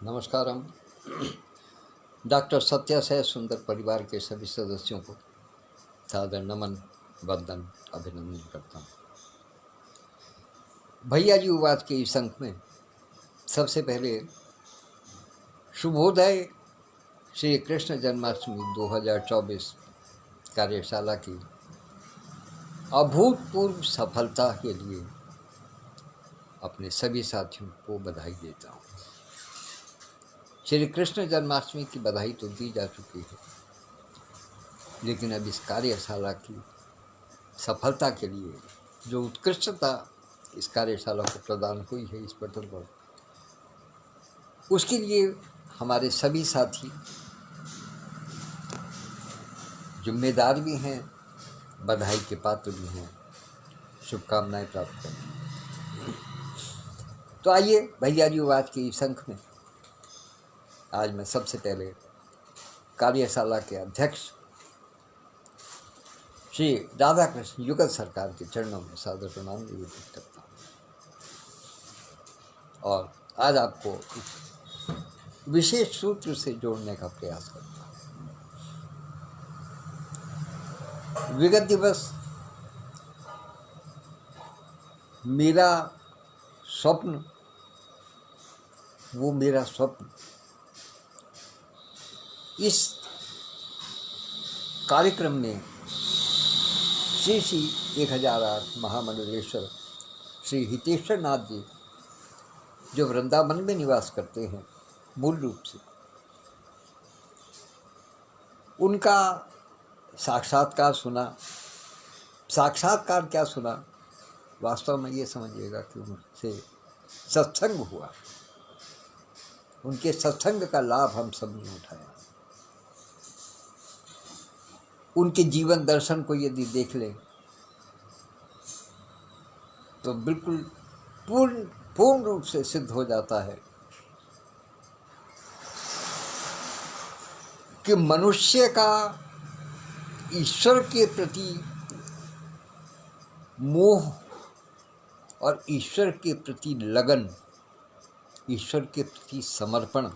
नमस्कारम। Doctor Satya से सुंदर परिवार के सभी सदस्यों को सादर नमन, वंदन, अभिनंदन करता हूँ। भैया जी उवाच के इस अंक में सबसे पहले शुभोदय श्री कृष्ण जन्माष्टमी 2024 कार्यशाला की अभूतपूर्व सफलता के लिए अपने सभी साथियों को बधाई देता हूँ। श्री कृष्ण जन्माष्टमी की बधाई तो दी जा चुकी है, लेकिन अब इस कार्यशाला की सफलता के लिए जो उत्कृष्टता इस कार्यशाला को प्रदान हुई है इस पटल पर, उसके लिए हमारे सभी साथी जिम्मेदार भी हैं, बधाई के पात्र भी हैं, शुभकामनाएं प्राप्त करें। तो आइए भैया जी आज के इस अंक में आज मैं सबसे पहले कार्यशाला के अध्यक्ष श्री राधा कृष्ण युगल सरकार के चरणों में सादर प्रणाम निवेदित करता हूँ और आज आपको विशेष सूत्र से जोड़ने का प्रयास करता हूँ। विगत दिवस मेरा स्वप्न, वो मेरा स्वप्न इस कार्यक्रम में श्री 1008 महामंडलेश्वर श्री हितेश्वर नाथ जी जो वृंदावन में निवास करते हैं, मूल रूप से उनका साक्षात्कार सुना। साक्षात्कार क्या सुना, वास्तव में ये समझिएगा कि उनसे सत्संग हुआ। उनके सत्संग का लाभ हम सब ने उठाया। उनके जीवन दर्शन को यदि देख लें तो बिल्कुल पूर्ण रूप से सिद्ध हो जाता है कि मनुष्य का ईश्वर के प्रति मोह और ईश्वर के प्रति लगन, ईश्वर के प्रति समर्पण,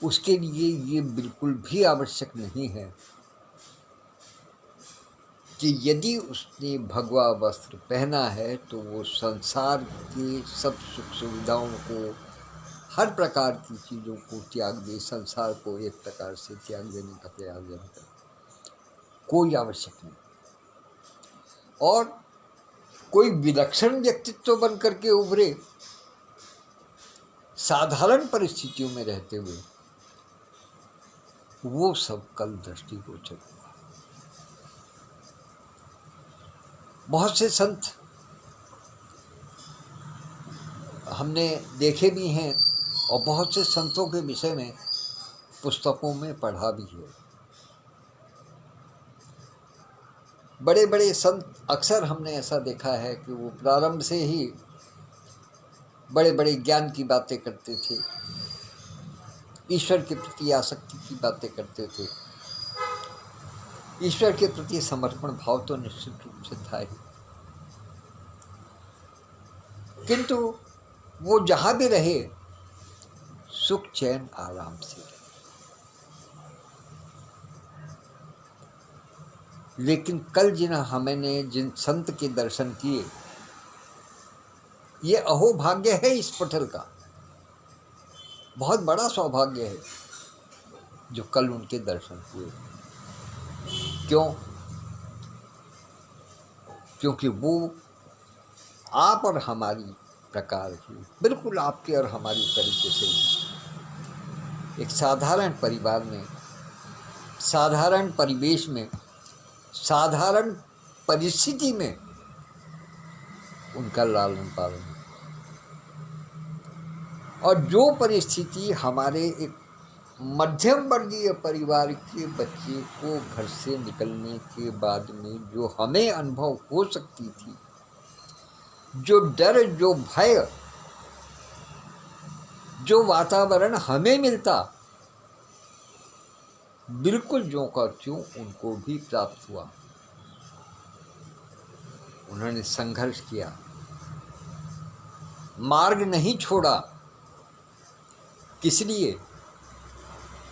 उसके लिए ये बिल्कुल भी आवश्यक नहीं है कि यदि उसने भगवा वस्त्र पहना है तो वो संसार के सब सुख सुविधाओं को, हर प्रकार की चीज़ों को त्याग दे, संसार को एक प्रकार से त्याग देने का प्रयास करे। कोई आवश्यक नहीं। और कोई विलक्षण व्यक्तित्व बन करके उभरे, साधारण परिस्थितियों में रहते हुए, वो सब कल दृष्टिगोचर हुआ। बहुत से संत हमने देखे भी हैं और बहुत से संतों के विषय में पुस्तकों में पढ़ा भी है। बड़े बड़े संत अक्सर हमने ऐसा देखा है कि वो प्रारंभ से ही बड़े बड़े ज्ञान की बातें करते थे, ईश्वर के प्रति आसक्ति की बातें करते थे। ईश्वर के प्रति समर्पण भाव तो निश्चित रूप से था ही, किंतु वो जहाँ भी रहे सुख चैन आराम से रहे। लेकिन कल जिन संत के दर्शन किए, ये अहोभाग्य है इस पटल का, बहुत बड़ा सौभाग्य है जो कल उनके दर्शन हुए। क्यों? क्योंकि वो आप और हमारी प्रकार की, बिल्कुल आपके और हमारी तरीके से एक साधारण परिवार में, साधारण परिवेश में, साधारण परिस्थिति में उनका लालन पालन। और जो परिस्थिति हमारे एक मध्यम वर्गीय परिवार के बच्चे को घर से निकलने के बाद में जो हमें अनुभव हो सकती थी, जो डर, जो भय, जो वातावरण हमें मिलता, बिल्कुल ज्यों का त्यों उनको भी प्राप्त हुआ। उन्होंने संघर्ष किया, मार्ग नहीं छोड़ा, किस लिए?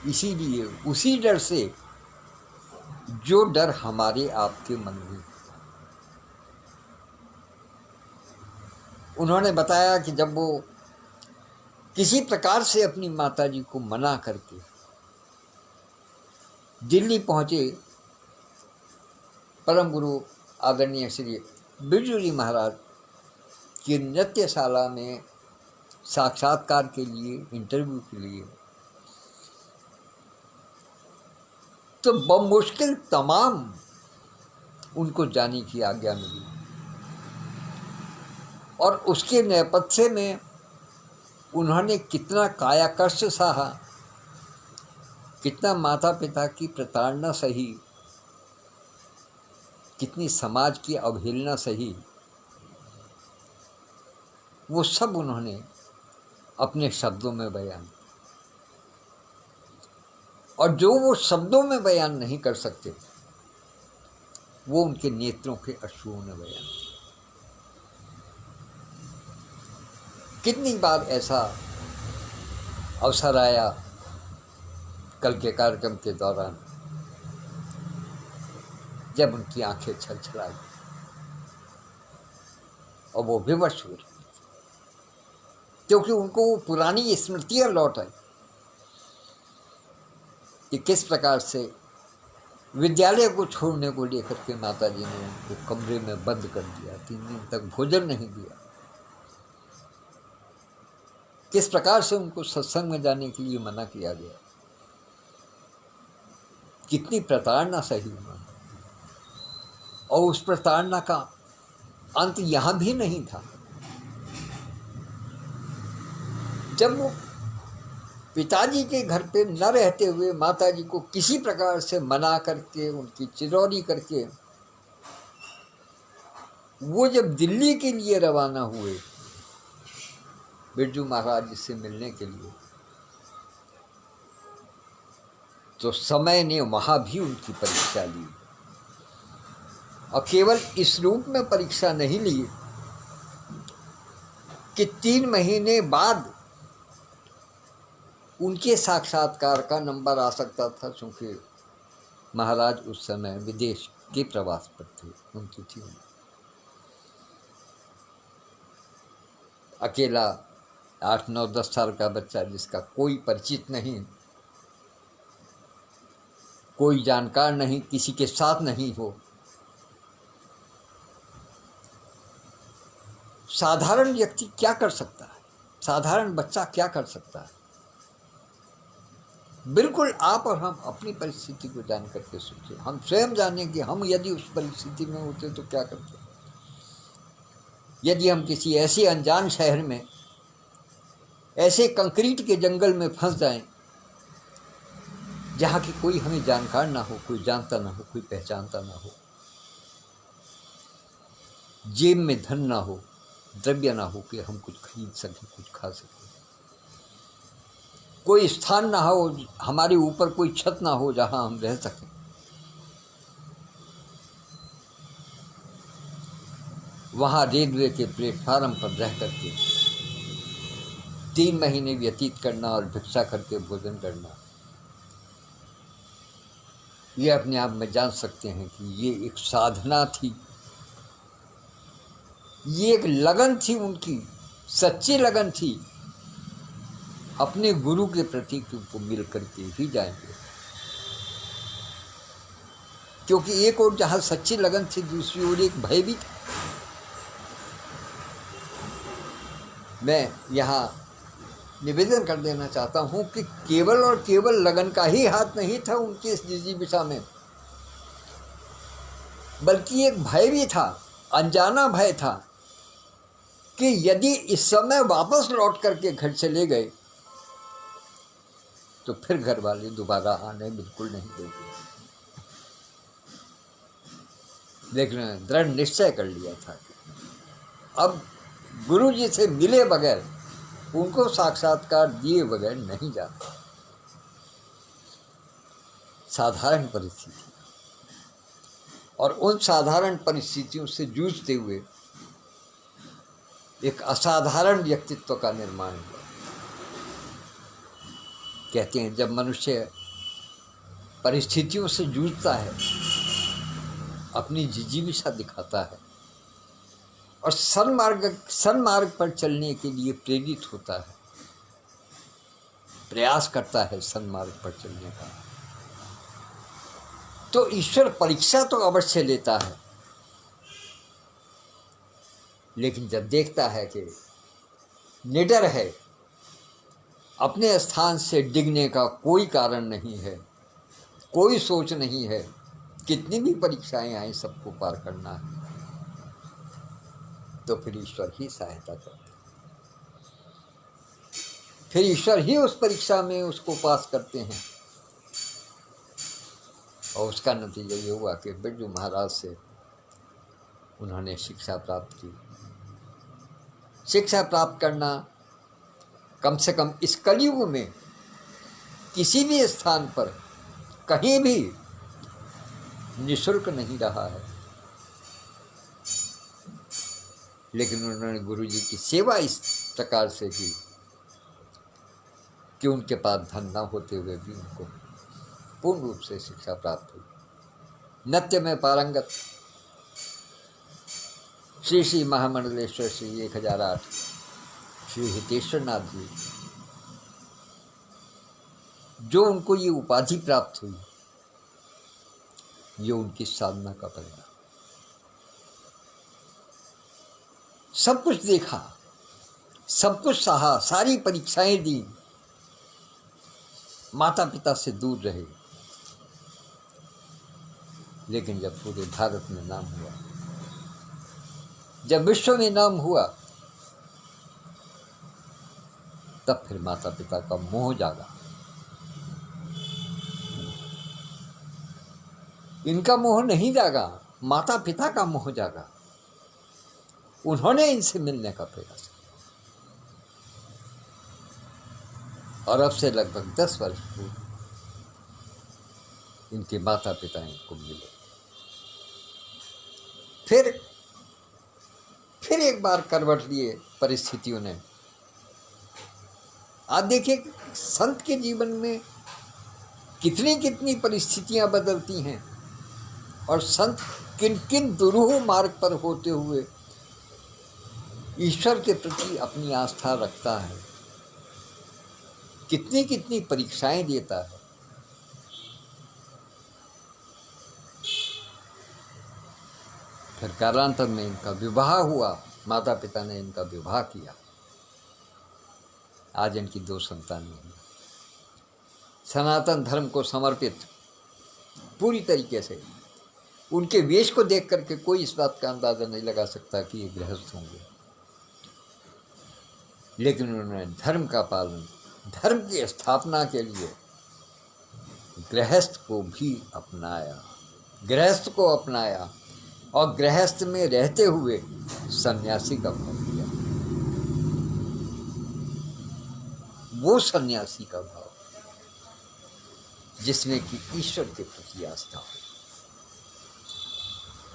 इसीलिए, उसी डर से जो डर हमारे आपके मन में। उन्होंने बताया कि जब वो किसी प्रकार से अपनी माताजी को मना करके दिल्ली पहुंचे, परम गुरु आदरणीय श्री बिरजू जी महाराज की नृत्यशाला में साक्षात्कार के लिए, इंटरव्यू के लिए, तो बमुश्किल तमाम उनको जाने की आज्ञा मिली। और उसके नेपथ्य में उन्होंने कितना काया कष्ट सहा, कितना माता पिता की प्रताड़ना सही, कितनी समाज की अवहेलना सही, वो सब उन्होंने अपने शब्दों में बयान। और जो वो शब्दों में बयान नहीं कर सकते, वो उनके नेत्रों के अश्रुओं में बयान। कितनी बार ऐसा अवसर आया कल के कार्यक्रम के दौरान, जब उनकी आंखें छलछलाई और वो विवश हुए, क्योंकि उनको वो पुरानी स्मृतियां लौट आई कि किस प्रकार से विद्यालय को छोड़ने को लेकर के माताजी ने उनको कमरे में बंद कर दिया, 3 दिन तक भोजन नहीं दिया, किस प्रकार से उनको सत्संग में जाने के लिए मना किया गया, कितनी प्रताड़ना सही उन्होंने। और उस प्रताड़ना का अंत यहां भी नहीं था। जब वो पिताजी के घर पे न रहते हुए माताजी को किसी प्रकार से मना करके, उनकी चिरौरी करके, वो जब दिल्ली के लिए रवाना हुए बिरजू महाराज जी से मिलने के लिए, तो समय ने वहां भी उनकी परीक्षा ली। और केवल इस रूप में परीक्षा नहीं ली कि 3 महीने बाद उनके साक्षात्कार का नंबर आ सकता था, क्योंकि महाराज उस समय विदेश के प्रवास पर थे, उनकी थी। अकेला 8, 9, 10 साल का बच्चा जिसका कोई परिचित नहीं, कोई जानकार नहीं, किसी के साथ नहीं हो, साधारण व्यक्ति क्या कर सकता है? साधारण बच्चा क्या कर सकता है? बिल्कुल आप और हम अपनी परिस्थिति को जान करके सोचें। हम स्वयं जानें कि हम यदि उस परिस्थिति में होते तो क्या करते। यदि हम किसी ऐसे अनजान शहर में, ऐसे कंक्रीट के जंगल में फंस जाएं, जहाँ की कोई हमें जानकार ना हो, कोई जानता ना हो, कोई पहचानता ना हो, जेब में धन ना हो, द्रव्य ना हो कि हम कुछ खरीद सकें, कुछ खा सकें, कोई स्थान ना हो, हमारे ऊपर कोई छत ना हो जहां हम रह सकें, वहां रेलवे के प्लेटफार्म पर रह करके 3 महीने व्यतीत करना और भिक्षा करके भोजन करना, ये अपने आप में जान सकते हैं कि ये एक साधना थी, ये एक लगन थी, उनकी सच्ची लगन थी अपने गुरु के प्रति कि उनको मिल करके ही जाएंगे। क्योंकि एक और जहां सच्ची लगन थी, दूसरी ओर एक भय भी था। मैं यहाँ निवेदन कर देना चाहता हूँ कि केवल और केवल लगन का ही हाथ नहीं था उनके इस जिजीविषा में, बल्कि एक भय भी था, अनजाना भय था कि यदि इस समय वापस लौट करके घर चले गए तो फिर घर वाले दोबारा आने बिल्कुल नहीं देंगे। लेकिन दृढ़ निश्चय कर लिया था कि अब गुरु जी से मिले बगैर, उनको साक्षात्कार दिए बगैर नहीं जाता। साधारण परिस्थिति, और उन साधारण परिस्थितियों से जूझते हुए एक असाधारण व्यक्तित्व का निर्माण हुआ। कहते हैं जब मनुष्य परिस्थितियों से जूझता है, अपनी जिजीविषा दिखाता है और सन्मार्ग पर चलने के लिए प्रेरित होता है, प्रयास करता है सन्मार्ग पर चलने का, तो ईश्वर परीक्षा तो अवश्य लेता है, लेकिन जब देखता है कि निडर है, अपने स्थान से डिगने का कोई कारण नहीं है, कोई सोच नहीं है, कितनी भी परीक्षाएं आए सबको पार करना है, तो फिर ईश्वर ही सहायता करता है। फिर ईश्वर ही उस परीक्षा में उसको पास करते हैं। और उसका नतीजा ये हुआ कि बिरजू महाराज से उन्होंने शिक्षा प्राप्त की। शिक्षा प्राप्त करना कम से कम इस कलयुग में किसी भी स्थान पर कहीं भी निःशुल्क नहीं रहा है, लेकिन उन्होंने गुरु जी की सेवा इस प्रकार से की कि उनके पास धन न होते हुए भी उनको पूर्ण रूप से शिक्षा प्राप्त हुई। नृत्य में पारंगत श्री श्री महामंडलेश्वर श्री 1008 श्री हितेश्वर नाथ जी, जो उनको ये उपाधि प्राप्त हुई, ये उनकी साधना का परिणाम। सब कुछ देखा, सब कुछ सहा, सारी परीक्षाएं दी, माता पिता से दूर रहे, लेकिन जब पूरे भारत में नाम हुआ, जब विश्व में नाम हुआ, तब फिर माता पिता का मोह जागा। इनका मोह नहीं जागा, माता पिता का मोह जागा। उन्होंने इनसे मिलने का प्रयास किया और अब से लगभग 10 वर्ष पूर्व इनके माता पिता इनको मिले। फिर एक बार करवट लिए परिस्थितियों ने। आप देखिए संत के जीवन में कितनी कितनी परिस्थितियां बदलती हैं और संत किन किन दुरूह मार्ग पर होते हुए ईश्वर के प्रति अपनी आस्था रखता है, कितनी कितनी परीक्षाएं देता है। फिर कालांतर में इनका विवाह हुआ, माता पिता ने इनका विवाह किया। आज इनकी 2 संतानें हैं। सनातन धर्म को समर्पित पूरी तरीके से। उनके वेश को देख करके कोई इस बात का अंदाजा नहीं लगा सकता कि ये गृहस्थ होंगे, लेकिन उन्होंने धर्म का पालन, धर्म की स्थापना के लिए गृहस्थ को भी अपनाया, गृहस्थ को अपनाया और गृहस्थ में रहते हुए सन्यासी का भाव किया। वो सन्यासी का भाव जिसमें कि ईश्वर के प्रति आस्था हो।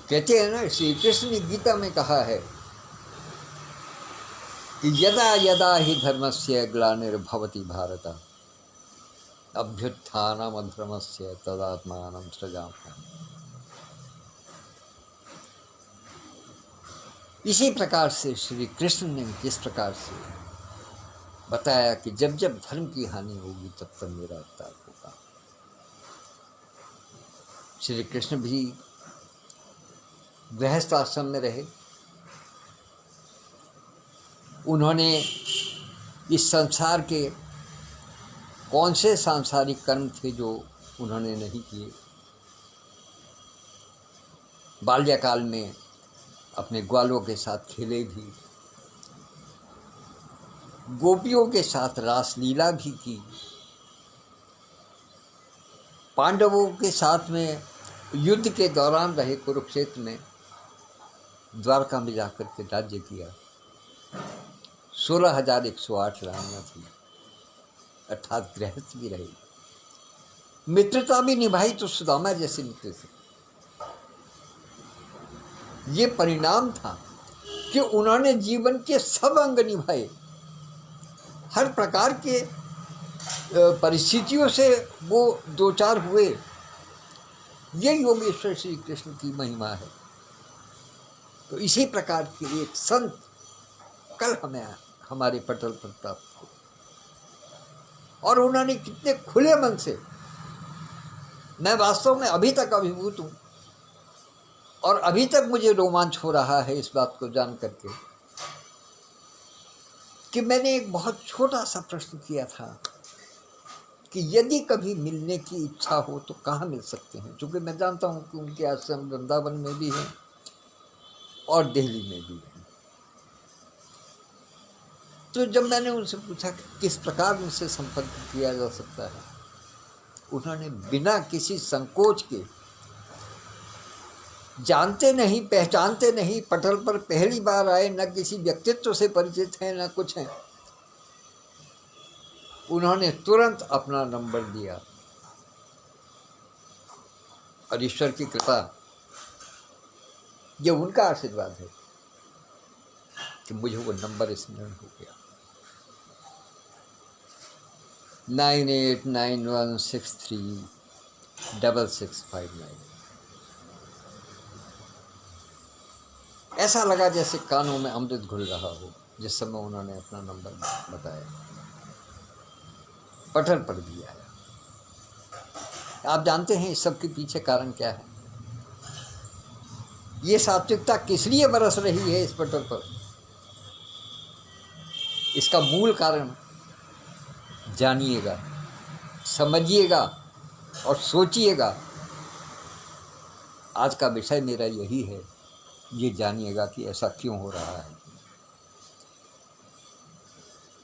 कहते हैं ना, श्री कृष्ण ने गीता में कहा है कि यदा यदा ही धर्मस्य ग्लानिर्भवति भारत अभ्युत्थानम् अधर्मस्य तदात्मानं सृजाम्यहम्। इसी प्रकार से श्री कृष्ण ने जिस प्रकार से बताया कि जब जब धर्म की हानि होगी तब तब मेरा अवतार होगा। श्री कृष्ण भी गृहस्थ आश्रम में रहे। उन्होंने इस संसार के कौन से सांसारिक कर्म थे जो उन्होंने नहीं किए। बाल्यकाल में अपने ग्वालों के साथ खेले भी, गोपियों के साथ रासलीला भी की, पांडवों के साथ में युद्ध के दौरान रहे, कुरुक्षेत्र में, द्वारका में जाकर के राज्य किया। 16,108 रानियां थी, अर्थात गृहस्थ भी रही। मित्रता भी निभाई तो सुदामा जैसे मित्र से। ये परिणाम था कि उन्होंने जीवन के सब अंग निभाए, हर प्रकार के परिस्थितियों से वो दो चार हुए। ये योगेश्वर श्री कृष्ण की महिमा है। तो इसी प्रकार के एक संत कल हमें हमारे पटल पर प्राप्त हो, और उन्होंने कितने खुले मन से, मैं वास्तव में अभी तक अभिभूत हूँ और अभी तक मुझे रोमांच हो रहा है इस बात को जान करके कि मैंने एक बहुत छोटा सा प्रश्न किया था कि यदि कभी मिलने की इच्छा हो तो कहाँ मिल सकते हैं, क्योंकि मैं जानता हूँ कि उनके आश्रम वृंदावन में भी हैं और दिल्ली में भी हैं। तो जब मैंने उनसे पूछा कि किस प्रकार उनसे संपर्क किया जा सकता है, उन्होंने बिना किसी संकोच के, जानते नहीं पहचानते नहीं, पटल पर पहली बार आए, न किसी व्यक्तित्व से परिचित हैं न कुछ हैं, उन्होंने तुरंत अपना नंबर दिया। और ईश्वर की कृपा, ये उनका आशीर्वाद है कि मुझे वो नंबर स्मरण हो गया, 9891636659। ऐसा लगा जैसे कानों में अमृत घुल रहा हो जिस समय उन्होंने अपना नंबर बताया। पटल पर भी आया। आप जानते हैं इस सब के पीछे कारण क्या है? ये सात्विकता किस लिए बरस रही है इस पटल पर? इसका मूल कारण जानिएगा, समझिएगा और सोचिएगा। आज का विषय मेरा यही है, ये जानिएगा कि ऐसा क्यों हो रहा है,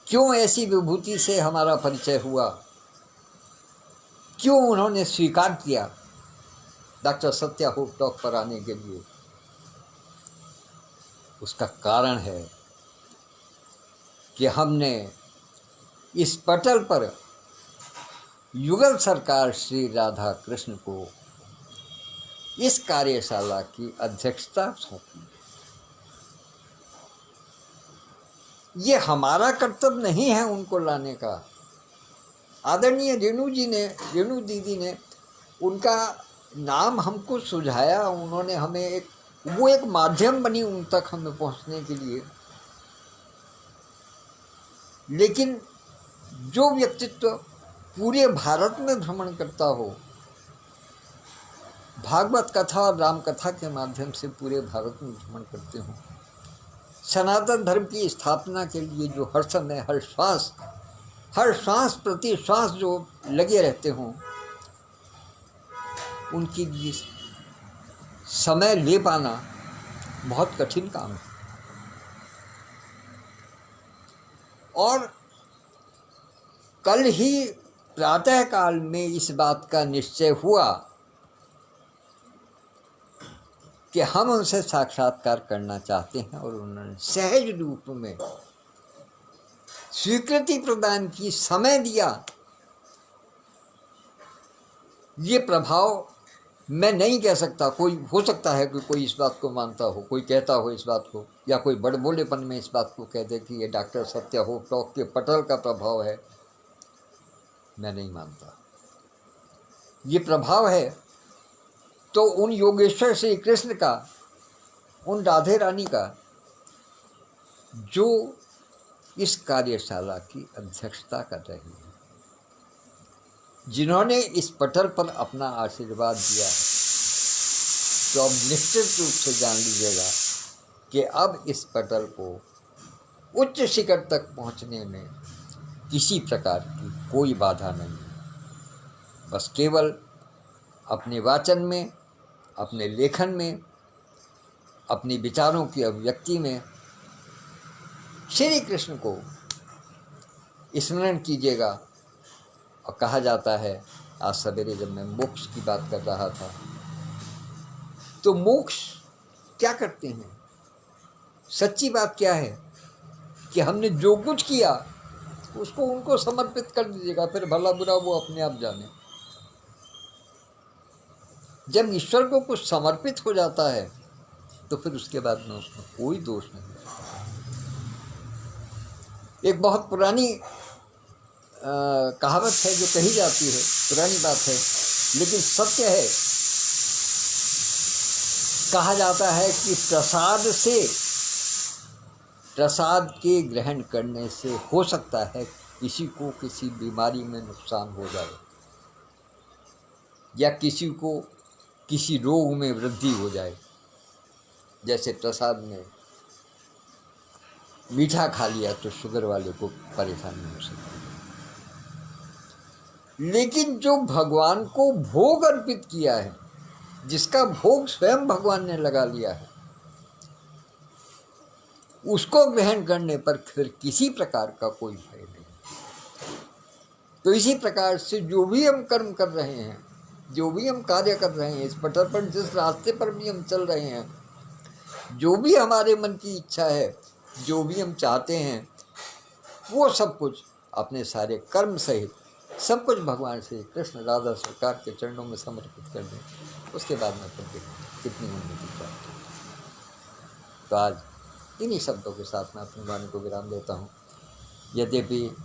क्यों ऐसी विभूति से हमारा परिचय हुआ, क्यों उन्होंने स्वीकार किया डॉक्टर सत्या होप टॉक पर आने के लिए। उसका कारण है कि हमने इस पटल पर युगल सरकार श्री राधा कृष्ण को इस कार्यशाला की अध्यक्षता सौंपी। ये हमारा कर्तव्य नहीं है उनको लाने का। आदरणीय रेणु दीदी ने उनका नाम हमको सुझाया, उन्होंने हमें वो एक माध्यम बनी उन तक हमें पहुंचने के लिए। लेकिन जो व्यक्तित्व पूरे भारत में भ्रमण करता हो, भागवत कथा और राम कथा के माध्यम से पूरे भारत में भ्रमण करते हो, सनातन धर्म की स्थापना के लिए जो हर समय हर श्वास प्रति श्वास जो लगे रहते हों, उनके लिए समय ले पाना बहुत कठिन काम है। और कल ही प्रातःकाल में इस बात का निश्चय हुआ कि हम उनसे साक्षात्कार करना चाहते हैं, और उन्होंने सहज रूप में स्वीकृति प्रदान की, समय दिया। ये प्रभाव मैं नहीं कह सकता, कोई हो सकता है कि कोई इस बात को मानता हो, कोई कहता हो इस बात को, या कोई बड़बोलेपन में इस बात को कह दे कि ये डॉक्टर सत्या होप टॉक के पटल का प्रभाव है। मैं नहीं मानता। ये प्रभाव है तो उन योगेश्वर श्री कृष्ण का, उन राधे रानी का, जो इस कार्यशाला की अध्यक्षता कर रही है, जिन्होंने इस पटल पर अपना आशीर्वाद दिया है। तो अब निश्चित रूप से जान लीजिएगा कि अब इस पटल को उच्च शिखर तक पहुंचने में किसी प्रकार की कोई बाधा नहीं है। बस केवल अपने वाचन में, अपने लेखन में, अपने विचारों की अभिव्यक्ति में श्री कृष्ण को स्मरण कीजिएगा। और कहा जाता है, आज सवेरे जब मैं मोक्ष की बात कर रहा था, तो मोक्ष क्या करते हैं? सच्ची बात क्या है कि हमने जो कुछ किया उसको उनको समर्पित कर दीजिएगा, फिर भला बुरा वो अपने आप जाने। जब ईश्वर को कुछ समर्पित हो जाता है तो फिर उसके बाद में उसमें कोई दोष नहीं। एक बहुत पुरानी कहावत है जो कही जाती है, पुरानी बात है, लेकिन सत्य है। कहा जाता है कि प्रसाद के ग्रहण करने से हो सकता है किसी को किसी बीमारी में नुकसान हो जाए, या किसी को किसी रोग में वृद्धि हो जाए। जैसे प्रसाद में मीठा खा लिया तो शुगर वाले को परेशानी हो सकती है। लेकिन जो भगवान को भोग अर्पित किया है, जिसका भोग स्वयं भगवान ने लगा लिया है, उसको ग्रहण करने पर फिर किसी प्रकार का कोई भय नहीं। तो इसी प्रकार से जो भी हम कर्म कर रहे हैं, जो भी हम कार्य कर रहे हैं, इस पटल पर जिस रास्ते पर भी हम चल रहे हैं, जो भी हमारे मन की इच्छा है, जो भी हम चाहते हैं, वो सब कुछ अपने सारे कर्म सहित सब कुछ भगवान श्री कृष्ण राधा सरकार के चरणों में समर्पित कर दें। उसके बाद में फिर कितनी उन्नति प्राप्त हो। तो आज इन्हीं शब्दों के साथ मैं अपनी वाणी को विराम देता हूँ। यद्यपि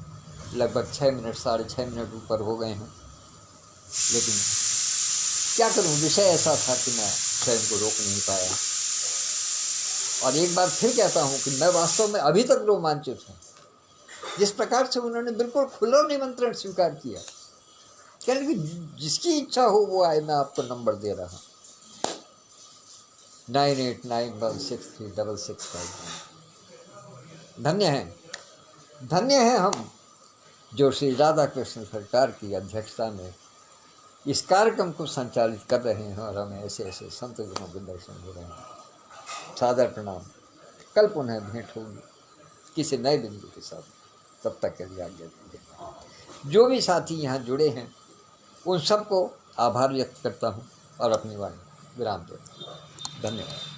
लगभग 6 मिनट 6.5 मिनट ऊपर हो गए हैं, लेकिन क्या करूँ, विषय ऐसा था कि मैं स्वयं को रोक नहीं पाया। और एक बार फिर कहता हूँ कि मैं वास्तव में अभी तक रोमांचित हूँ। जिस प्रकार से उन्होंने बिल्कुल खुला निमंत्रण स्वीकार किया, कहने कि जिसकी इच्छा हो वो आए, मैं आपको नंबर दे रहा हूँ 9891636655। धन्य है हम जो श्री राधा कृष्ण सरकार की अध्यक्षता में इस कार्यक्रम को संचालित कर रहे हैं, और हमें ऐसे ऐसे संत जनों के दर्शन हो रहे हैं। सादर प्रणाम। कल पुनः भेंट होगी किसी नए बिंदु के साथ। तब तक के लिए आज्ञा दीजिए। जो भी साथी यहाँ जुड़े हैं उन सबको आभार व्यक्त करता हूँ और अपनी वाणी विराम देता हूँ। धन्यवाद।